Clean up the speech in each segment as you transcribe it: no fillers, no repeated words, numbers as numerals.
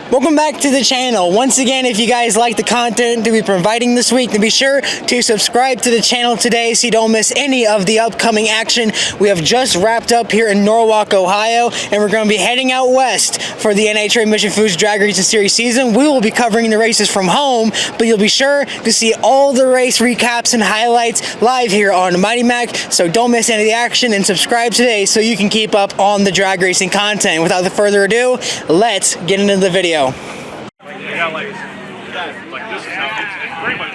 Welcome back to the channel. Once again, if you guys like the content that we're providing this week, then be sure to subscribe to the channel today so you don't miss any of the upcoming action. We have just wrapped up here in Norwalk, Ohio, and we're going to be heading out west for the NHRA Mission Foods Drag Racing Series season. We will be covering the races from home, but you'll be sure to see all the race recaps and highlights live here on Mighty Mac, so don't miss any of the action and subscribe today so you can keep up on the drag racing content. Without further ado, let's get into the video. Yeah, like this is how it's pretty much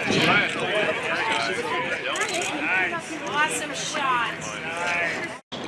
Awesome shot.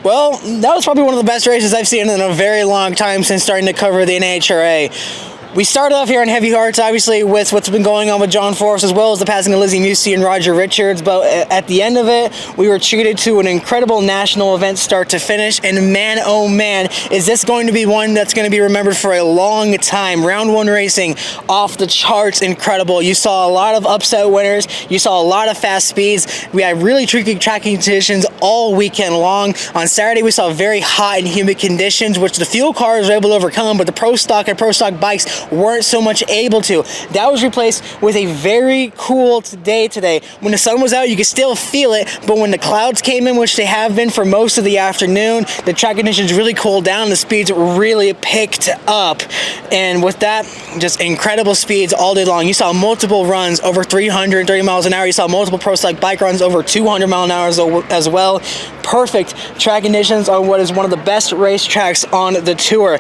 Well, that was probably one of the best races I've seen in a very long time since starting to cover the NHRA. We started off here on Heavy Hearts, obviously, with what's been going on with John Force, as well as the passing of Lizzie Musey and Roger Richards. But at the end of it, we were treated to an incredible national event start to finish. And man, oh man, is this going to be one that's going to be remembered for a long time. Round one racing, off the charts, incredible. You saw a lot of upset winners. You saw a lot of fast speeds. We had really tricky tracking conditions all weekend long. On Saturday, we saw very hot and humid conditions, which the fuel cars were able to overcome, but the Pro Stock and Pro Stock bikes weren't so much able to. That was replaced with a very cool day today. When the sun was out, you could still feel it, but when the clouds came in, which they have been for most of the afternoon, the track conditions really cooled down, the speeds really picked up. And with that, just incredible speeds all day long. You saw multiple runs over 330 miles an hour. You saw multiple Pro Stock bike runs over 200 mile an hour as well. Perfect track conditions on what is one of the best racetracks on the tour.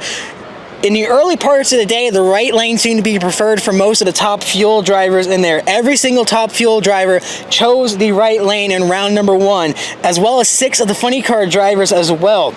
In the early parts of the day, the right lane seemed to be preferred for most of the top fuel drivers in there. Every single top fuel driver chose the right lane in round number one, as well as 6 of the funny car drivers as well.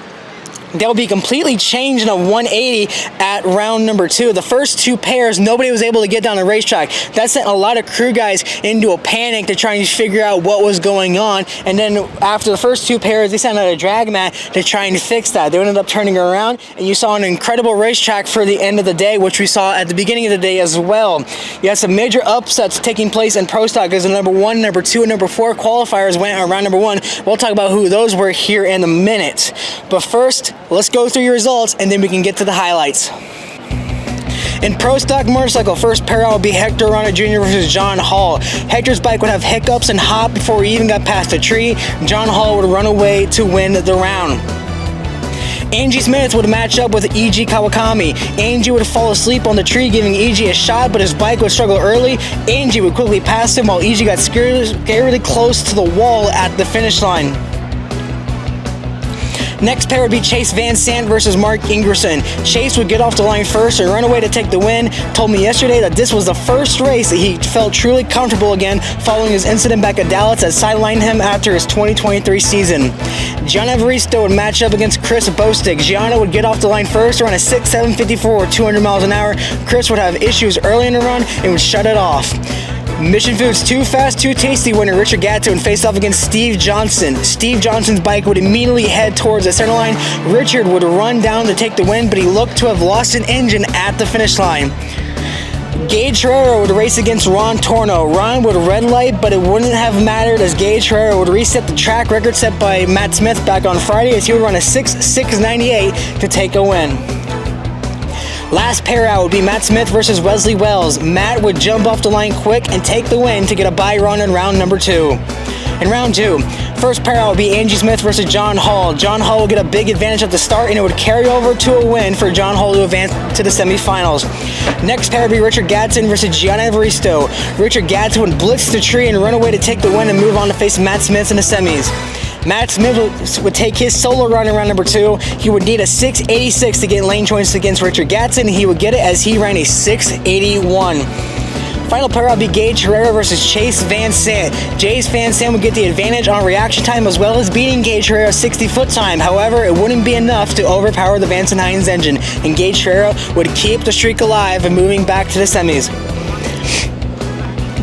They'll be completely changed in a 180 at round number 2. The first 2 pairs, nobody was able to get down the racetrack. That sent a lot of crew guys into a panic to try and figure out what was going on. And then after the first 2 pairs, they sent out a drag mat to try and fix that. They ended up turning around, and you saw an incredible racetrack for the end of the day, which we saw at the beginning of the day as well. You had some major upsets taking place in Pro Stock as the number 1, number 2, and number 4 qualifiers went around number 1. We'll talk about who those were here in a minute. But first, let's go through your results, and then we can get to the highlights. In Pro Stock Motorcycle, first pair out will be Hector Rana Jr. versus John Hall. Hector's bike would have hiccups and hop before he even got past a tree. John Hall would run away to win the round. Angie Smith would match up with E.G. Kawakami. Angie would fall asleep on the tree, giving E.G. a shot, but his bike would struggle early. Angie would quickly pass him while E.G. got scarily close to the wall at the finish line. Next pair would be Chase Van Sant versus Mark Ingerson. Chase would get off the line first and run away to take the win. Told me yesterday that this was the first race that he felt truly comfortable again following his incident back at Dallas that sidelined him after his 2023 season. Gianna Evaristo would match up against Chris Bostic. Gianna would get off the line first, run a 6.754 or 200 miles an hour. Chris would have issues early in the run and would shut it off. Mission Foods Too Fast, Too Tasty winner Richard Gatto would face off against Steve Johnson. Steve Johnson's bike would immediately head towards the center line. Richard would run down to take the win, but he looked to have lost an engine at the finish line. Gage Herrera would race against Ron Torno. Ron would red light, but it wouldn't have mattered as Gage Herrera would reset the track record set by Matt Smith back on Friday as he would run a 6.698 to take a win. Last pair out would be Matt Smith versus Wesley Wells. Matt would jump off the line quick and take the win to get a bye run in round number 2. In round 2, first pair out would be Angie Smith versus John Hall. John Hall would get a big advantage at the start, and it would carry over to a win for John Hall to advance to the semifinals. Next pair would be Richard Gadsden versus Gianna Evaristo. Richard Gadsden would blitz the tree and run away to take the win and move on to face Matt Smith in the semis. Matt Smith would take his solo run in round number 2. He would need a 6.86 to get lane choice against Richard Gadsden. He would get it as he ran a 6.81. Final pair would be Gage Herrera versus Chase Van Sant. Chase Van Sant would get the advantage on reaction time as well as beating Gage Herrera's 60-foot time. However, it wouldn't be enough to overpower the Vance & Hines engine, and Gage Herrera would keep the streak alive and moving back to the semis.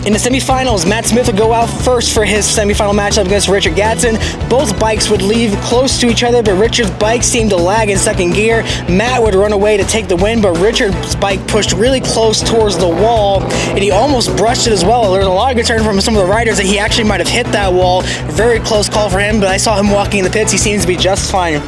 In the semifinals, Matt Smith would go out first for his semifinal matchup against Richard Gadsden. Both bikes would leave close to each other, but Richard's bike seemed to lag in second gear. Matt would run away to take the win, but Richard's bike pushed really close towards the wall, and he almost brushed it as well. There was a lot of concern from some of the riders that he actually might have hit that wall. Very close call for him, but I saw him walking in the pits. He seems to be just fine.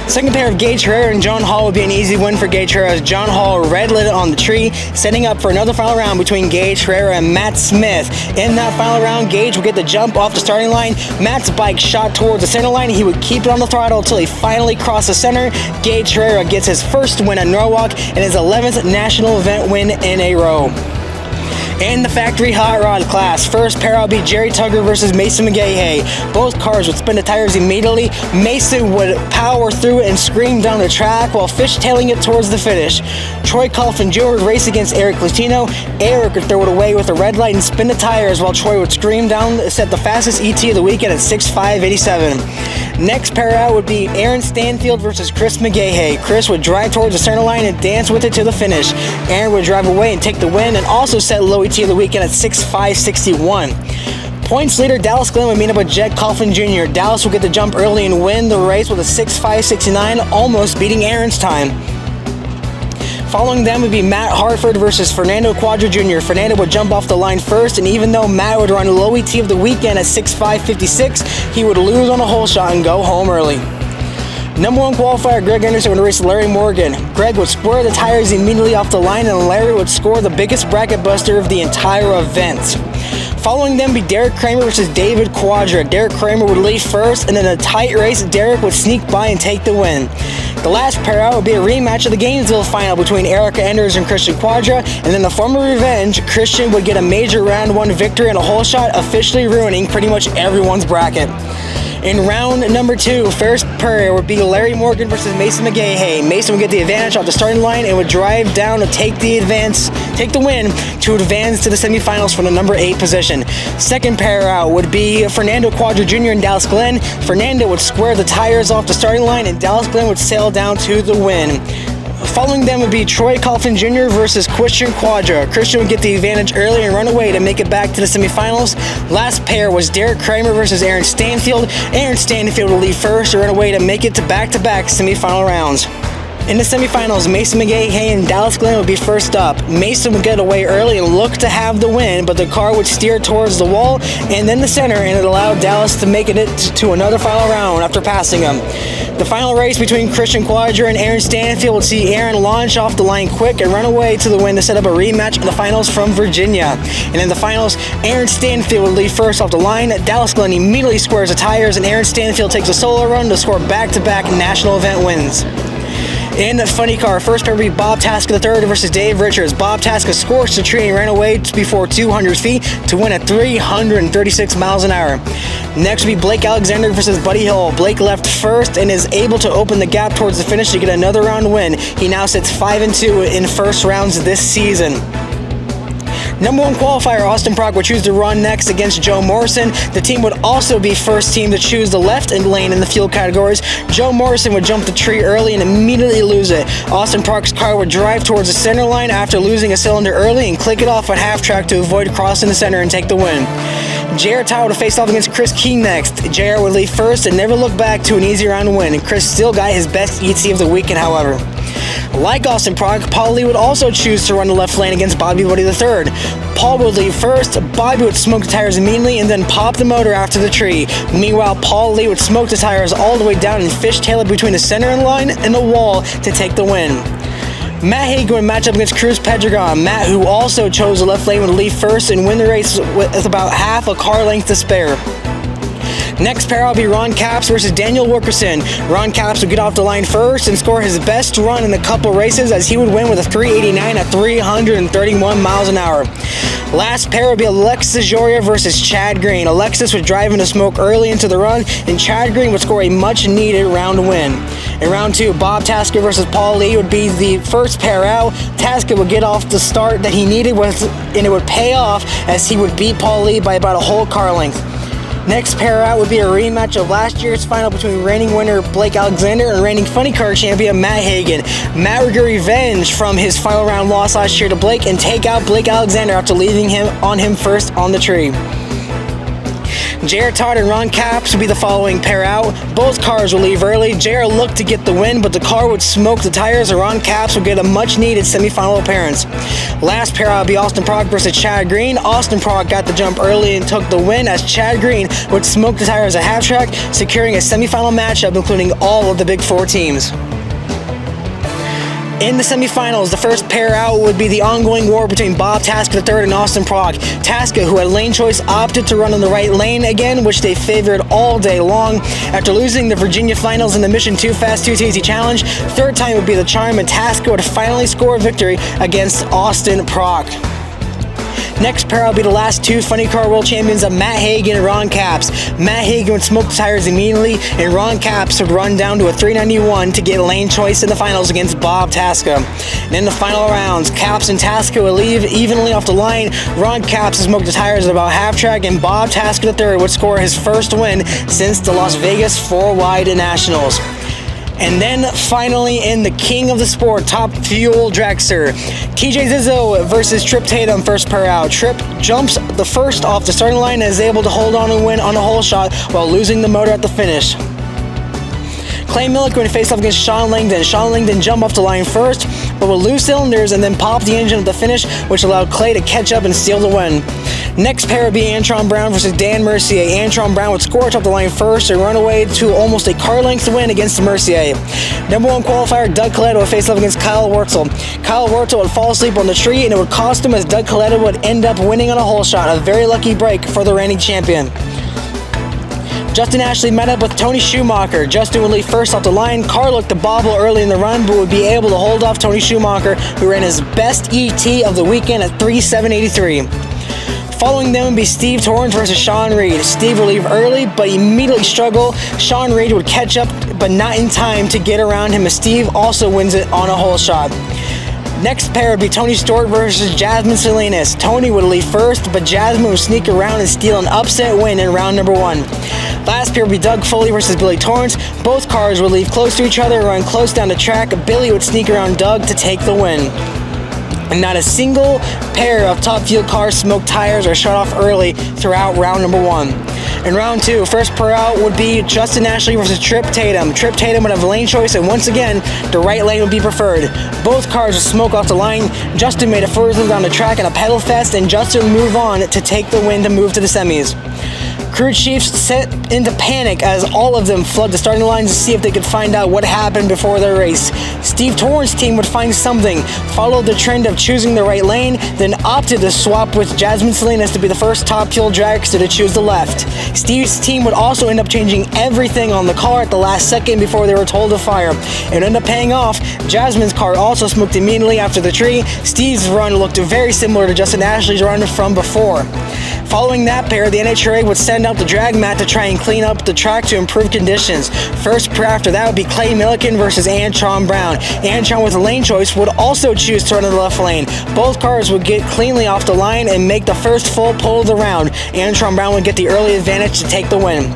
Second pair of Gage Herrera and John Hall would be an easy win for Gage Herrera as John Hall red-lit on the tree, setting up for another final round between Gage Herrera and Matt Smith. In that final round, Gage would get the jump off the starting line. Matt's bike shot towards the center line. He would keep it on the throttle until he finally crossed the center. Gage Herrera gets his first win at Norwalk and his 11th national event win in a row. In the factory hot rod class, first pair will be Jerry Tugger versus Mason McGahey. Both cars would spin the tires immediately. Mason would power through it and scream down the track while fishtailing it towards the finish. Troy Coughlin Jr. would race against Eric Latino. Eric would throw it away with a red light and spin the tires while Troy would scream down to set the fastest ET of the weekend at 6.587. Next pair out would be Aaron Stanfield versus Chris McGahey. Chris would drive towards the center line and dance with it to the finish. Aaron would drive away and take the win and also set low ET of the weekend at 6.561. Points leader Dallas Glenn would meet up with Jed Coughlin Jr. Dallas would get the jump early and win the race with a 6.569, almost beating Aaron's time. Following them would be Matt Hartford versus Fernando Quadra Jr. Fernando would jump off the line first, and even though Matt would run low ET of the weekend at 6.556, he would lose on a hole shot and go home early. Number 1 qualifier Greg Anderson would race Larry Morgan. Greg would square the tires immediately off the line, and Larry would score the biggest bracket buster of the entire event. Following them would be Derek Kramer versus David Quadra. Derek Kramer would lead first, and in a tight race, Derek would sneak by and take the win. The last pair out would be a rematch of the Gainesville final between Erica Enders and Christian Quadra, and then the form of revenge, Christian would get a major round 1 victory in a hole shot, officially ruining pretty much everyone's bracket. In round number 2, first pair would be Larry Morgan versus Mason McGahey. Mason would get the advantage off the starting line and would drive down to take the win to advance to the semifinals for the number 8 position. Second pair out would be Fernando Quadra Jr. and Dallas Glenn. Fernando would square the tires off the starting line and Dallas Glenn would sail down to the win. Following them would be Troy Coughlin Jr. versus Christian Quadra. Christian would get the advantage early and run away to make it back to the semifinals. Last pair was Derek Kramer versus Aaron Stanfield. Aaron Stanfield would lead first and run away to make it to back-to-back semifinal rounds. In the semifinals, Mason McGahey and Dallas Glenn would be first up. Mason would get away early and look to have the win, but the car would steer towards the wall and then the center, and it allowed Dallas to make it to another final round after passing him. The final race between Christian Quadra and Aaron Stanfield would see Aaron launch off the line quick and run away to the win to set up a rematch in the finals from Virginia. And in the finals, Aaron Stanfield would lead first off the line. Dallas Glenn immediately squares the tires, and Aaron Stanfield takes a solo run to score back-to-back national event wins. In the funny car, first pair would be Bob Tasca III versus Dave Richards. Bob Tasca scorched the tree and ran away before 200 feet to win at 336 miles an hour. Next would be Blake Alexander versus Buddy Hill. Blake left first and is able to open the gap towards the finish to get another round win. He now sits 5-2 in first rounds this season. Number 1 qualifier Austin Prock would choose to run next against Joe Morrison. The team would also be first team to choose the left lane in the field categories. Joe Morrison would jump the tree early and immediately lose it. Austin Prock's car would drive towards the center line after losing a cylinder early and click it off at half track to avoid crossing the center and take the win. J.R. Tower would face off against Chris King next. J.R. would lead first and never look back to an easy round win, and Chris still got his best ET of the weekend, however. Like Austin Prock, Paul Lee would also choose to run the left lane against Bobby Woody III. Paul would lead first, Bobby would smoke the tires immediately and then pop the motor after the tree. Meanwhile, Paul Lee would smoke the tires all the way down and fishtail it between the center line and the wall to take the win. Matt Hagan would match up against Cruz Pedregon. Matt, who also chose the left lane, would lead first and win the race with about half a car length to spare. Next pair will be Ron Capps versus Daniel Wilkerson. Ron Capps would get off the line first and score his best run in a couple races as he would win with a 389 at 331 miles an hour. Last pair would be Alexis Joria versus Chad Green. Alexis would drive into smoke early into the run, and Chad Green would score a much-needed round win. In round 2, Bob Tasca versus Paul Lee would be the first pair out. Tasca would get off the start that he needed, and it would pay off as he would beat Paul Lee by about a whole car length. Next pair out would be a rematch of last year's final between reigning winner Blake Alexander and reigning funny car champion Matt Hagan. Matt would get revenge from his final round loss last year to Blake and take out Blake Alexander after leaving him first on the tree. JR Todd and Ron Capps would be the following pair out. Both cars will leave early. JR looked to get the win, but the car would smoke the tires, and Ron Capps would get a much-needed semifinal appearance. Last pair out would be Austin Prock versus Chad Green. Austin Prock got the jump early and took the win, as Chad Green would smoke the tires at half track, securing a semifinal matchup including all of the Big Four teams. In the semifinals, the first pair out would be the ongoing war between Bob Taska III and Austin Prock. Taska, who had lane choice, opted to run in the right lane again, which they favored all day long. After losing the Virginia finals in the Mission 2 Fast 2 Easy Challenge, third time would be the charm, and Taska would finally score a victory against Austin Prock. Next pair will be the last two Funny Car World Champions of Matt Hagan and Ron Capps. Matt Hagan would smoke the tires immediately, and Ron Capps would run down to a 391 to get lane choice in the finals against Bob Taska. And in the final rounds, Capps and Taska would leave evenly off the line. Ron Capps would smoke the tires at about half track, and Bob Taska III would score his first win since the Las Vegas 4-Wide Nationals. And then finally, in the king of the sport, Top Fuel Dragster, TJ Zizzo versus Trip Tatum, first pair out. Trip jumps the first off the starting line and is able to hold on and win on a hole shot while losing the motor at the finish. Clay Milliken would face off against Sean Langdon. Sean Langdon jumped off the line first, but would lose cylinders and then pop the engine at the finish, which allowed Clay to catch up and steal the win. Next pair would be Antron Brown versus Dan Mercier. Antron Brown would score top the line first and run away to almost a car length win against Mercier. Number one qualifier Doug Coletta would face off against Kyle Wurtzel. Kyle Wurtzel would fall asleep on the tree, and it would cost him, as Doug Coletta would end up winning on a hole shot. A very lucky break for the reigning champion. Justin Ashley met up with Tony Schumacher. Justin would leave first off the line. Car looked to bobble early in the run, but would be able to hold off Tony Schumacher, who ran his best ET of the weekend at 3.783. Following them would be Steve Torrance versus Sean Reed. Steve would leave early, but immediately struggle. Sean Reed would catch up, but not in time to get around him, as Steve also wins it on a hole shot. Next pair would be Tony Stewart versus Jasmine Salinas. Tony would leave first, but Jasmine would sneak around and steal an upset win in round number one. Last pair would be Doug Foley versus Billy Torrance. Both cars would leave close to each other and run close down the track. Billy would sneak around Doug to take the win. And not a single pair of Top Fuel cars smoked tires or shut off early throughout round number one. In round two, first pair out would be Justin Ashley versus Trip Tatum. Trip Tatum would have lane choice, and once again, the right lane would be preferred. Both cars would smoke off the line. Justin made a first loop down the track in a pedal fest, and Justin would move on to take the win to move to the semis. Crew chiefs set into panic as all of them flood the starting lines to see if they could find out what happened before their race. Steve Torrance's team would find something, followed the trend of choosing the right lane, then opted to swap with Jasmine Salinas to be the first Top Fuel dragster to choose the left. Steve's team would also end up changing everything on the car at the last second before they were told to fire. It ended up paying off. Jasmine's car also smoked immediately after the tree. Steve's run looked very similar to Justin Ashley's run from before. Following that pair, the NHRA would send out the drag mat to try and clean up the track to improve conditions. First pair after that would be Clay Milliken versus Antron Brown. Antron, with a lane choice, would also choose to run in the left lane. Both cars would get cleanly off the line and make the first full pull of the round. Antron Brown would get the early advantage to take the win.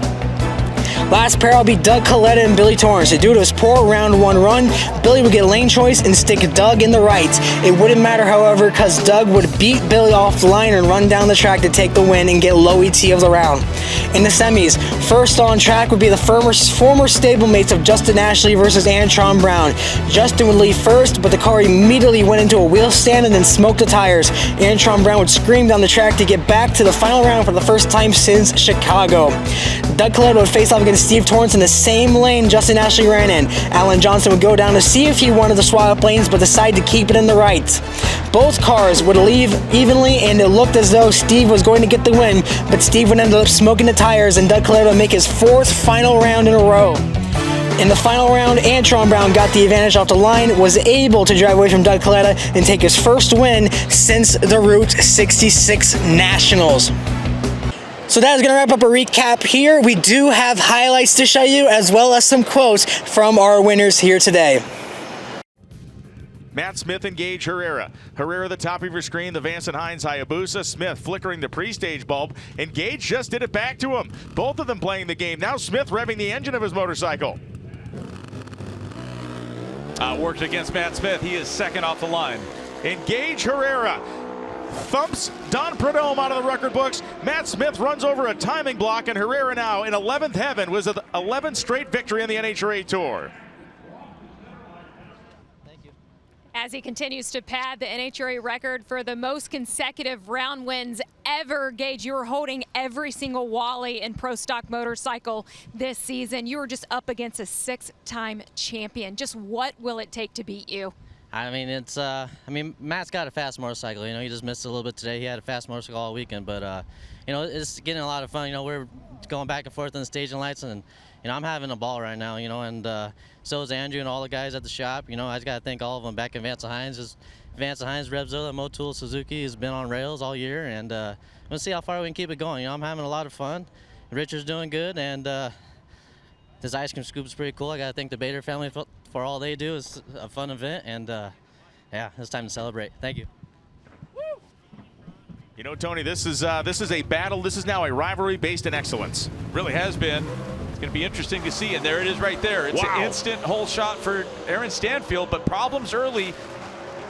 Last pair will be Doug Coletta and Billy Torrance. Due to his poor round one run, Billy would get lane choice and stick Doug in the right. It wouldn't matter, however, because Doug would beat Billy off the line and run down the track to take the win and get low ET of the round. In the semis, first on track would be the former stablemates of Justin Ashley versus Antron Brown. Justin would leave first, but the car immediately went into a wheel stand and then smoked the tires. Antron Brown would scream down the track to get back to the final round for the first time since Chicago. Doug Coletta would face off against Steve Torrance in the same lane Justin Ashley ran in. Alan Johnson would go down to see if he wanted to swap up lanes, but decided to keep it in the right. Both cars would leave evenly, and it looked as though Steve was going to get the win, but Steve would end up smoking the tires, and Doug Coletta would make his fourth final round in a row. In the final round, Antron Brown got the advantage off the line, was able to drive away from Doug Coletta and take his first win since the Route 66 Nationals. So that is going to wrap up a recap here. We do have highlights to show you, as well as some quotes from our winners here today. Matt Smith and Gage Herrera. Herrera the top of your screen, the Vance and Hines Hayabusa. Smith flickering the pre-stage bulb, and Gage just did it back to him. Both of them playing the game. Now Smith revving the engine of his motorcycle. Worked against Matt Smith. He is second off the line. And Gage Herrera thumps Don Prudhomme out of the record books. Matt Smith runs over a timing block, and Herrera now in 11th heaven with 11th straight victory on the NHRA Tour. As he continues to pad the NHRA record for the most consecutive round wins ever. Gage, you were holding every single Wally in Pro Stock Motorcycle this season. You were just up against a 6-time champion. Just what will it take to beat you? I mean, Matt's got a fast motorcycle. You know, he just missed a little bit today. He had a fast motorcycle all weekend, but you know, it's getting a lot of fun. You know, we're going back and forth on the staging lights, and you know, I'm having a ball right now. You know, and so is Andrew and all the guys at the shop. You know, I just got to thank all of them back in Vance Hines. Vance Hines, Revzilla, Motul, Suzuki has been on rails all year, and let's see how far we can keep it going. You know, I'm having a lot of fun. Richard's doing good, and this ice cream scoop is pretty cool. I got to thank the Bader family for all they do. It's a fun event, and yeah, it's time to celebrate. Thank you. You know, Tony, this is a battle. This is now a rivalry based in excellence. Really has been. It's going to be interesting to see, and there it is right there. It's an instant hole shot for Aaron Stanfield, but problems early.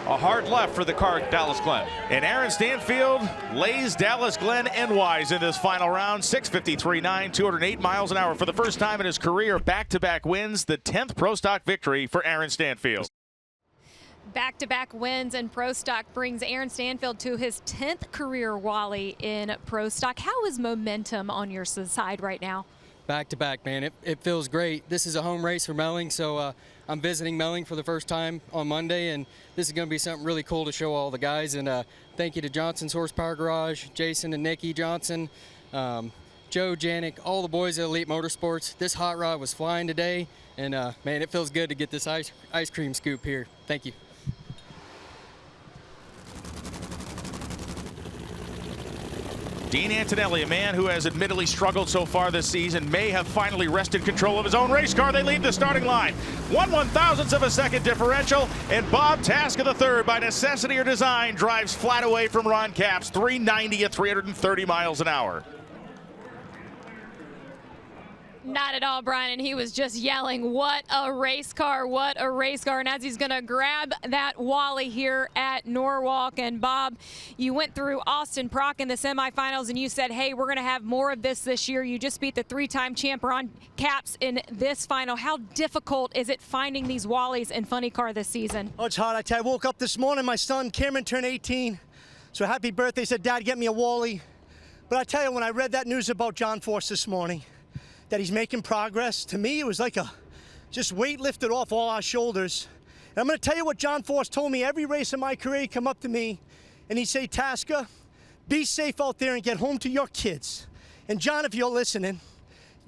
A hard left for the car, Dallas Glenn. And Aaron Stanfield lays Dallas Glenn endwise in this final round. 6:53.9, 208 miles an hour for the first time in his career. Back-to-back wins, the 10th Pro Stock victory for Aaron Stanfield. Back-to-back wins in Pro Stock brings Aaron Stanfield to his 10th career Wally in Pro Stock. How is momentum on your side right now? Back-to-back, man. It feels great. This is a home race for Melling, so I'm visiting Melling for the first time on Monday, and this is going to be something really cool to show all the guys. And thank you to Johnson's Horsepower Garage, Jason and Nikki Johnson, Joe, Janik, all the boys at Elite Motorsports. This hot rod was flying today, and man, it feels good to get this ice cream scoop here. Thank you. Dean Antonelli, a man who has admittedly struggled so far this season, may have finally wrested control of his own race car. They leave the starting line. 1/1000th of a second differential, and Bob Taska III, by necessity or design, drives flat away from Ron Capps, 390 at 330 miles an hour. Not at all, Brian, and he was just yelling, what a race car, what a race car. And as he's going to grab that Wally here at Norwalk. And Bob, you went through Austin Prock in the semifinals, and you said, hey, we're going to have more of this year. You just beat the 3-time champ Ron Capps in this final. How difficult is it finding these Wallies in Funny Car this season? Oh, it's hard. I tell you, I woke up this morning, my son Cameron turned 18. So happy birthday. Said, Dad, get me a Wally. But I tell you, when I read that news about John Force this morning, that he's making progress, to me it was like just weight lifted off all our shoulders. And I'm going to tell you what John Force told me every race in my career. He'd come up to me and he'd say, Taska, be safe out there and get home to your kids. And John, if you're listening,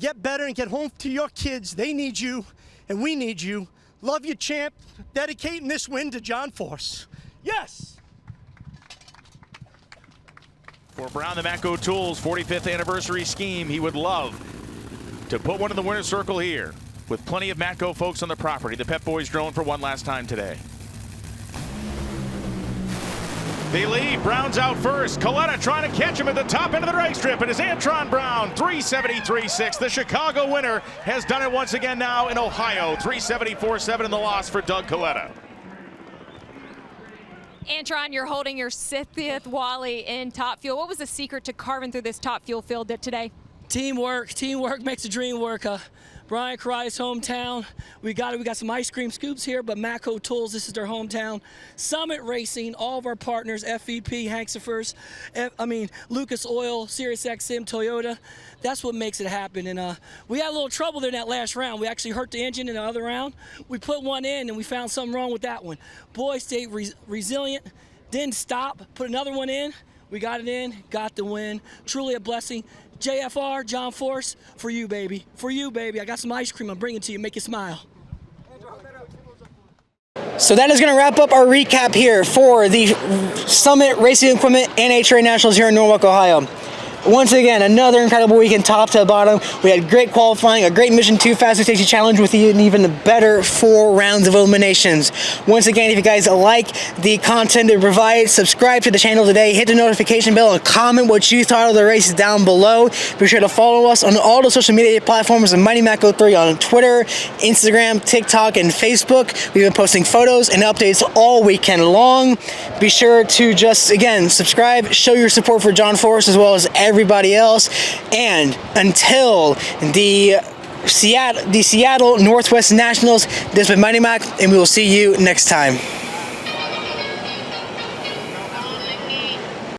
get better and get home to your kids. They need you and we need you. Love you, champ. Dedicating this win to John Force. Yes! For Brown, the Matco Tools 45th anniversary scheme, he would love to put one in the winner's circle here with plenty of Matco folks on the property. The Pep Boys drone for one last time today. They lead. Brown's out first. Coletta trying to catch him at the top end of the race strip. It is Antron Brown, 373.6. The Chicago winner has done it once again now in Ohio. 374.7 in the loss for Doug Coletta. Antron, you're holding your 60th Wally in Top Fuel. What was the secret to carving through this Top Fuel field today? Teamwork makes the dream work. Brian Karate's hometown. We got some ice cream scoops here, but Matco Tools, this is their hometown. Summit Racing, all of our partners, FVP, Hanksifers, Lucas Oil, SiriusXM, Toyota. That's what makes it happen. And we had a little trouble there in that last round. We actually hurt the engine in the other round. We put one in and we found something wrong with that one. Boys stayed resilient, didn't stop, put another one in. We got it in, got the win. Truly a blessing. JFR, John Force, for you, baby. For you, baby. I got some ice cream I'm bringing to you. Make you smile. So that is going to wrap up our recap here for the Summit Racing Equipment NHRA Nationals here in Norwalk, Ohio. Once again, another incredible weekend, top to bottom. We had great qualifying, a great Mission 2 Fastest Safety Challenge with an even better 4 rounds of eliminations. Once again, if you guys like the content that we provide, subscribe to the channel today, hit the notification bell, and comment what you thought of the race down below. Be sure to follow us on all the social media platforms of Mighty Mac 03 on Twitter, Instagram, TikTok, and Facebook. We've been posting photos and updates all weekend long. Be sure to just, again, subscribe, show your support for John Force as well as everybody else, and until the Seattle Northwest Nationals, this has been Mighty Mac, and we will see you next time.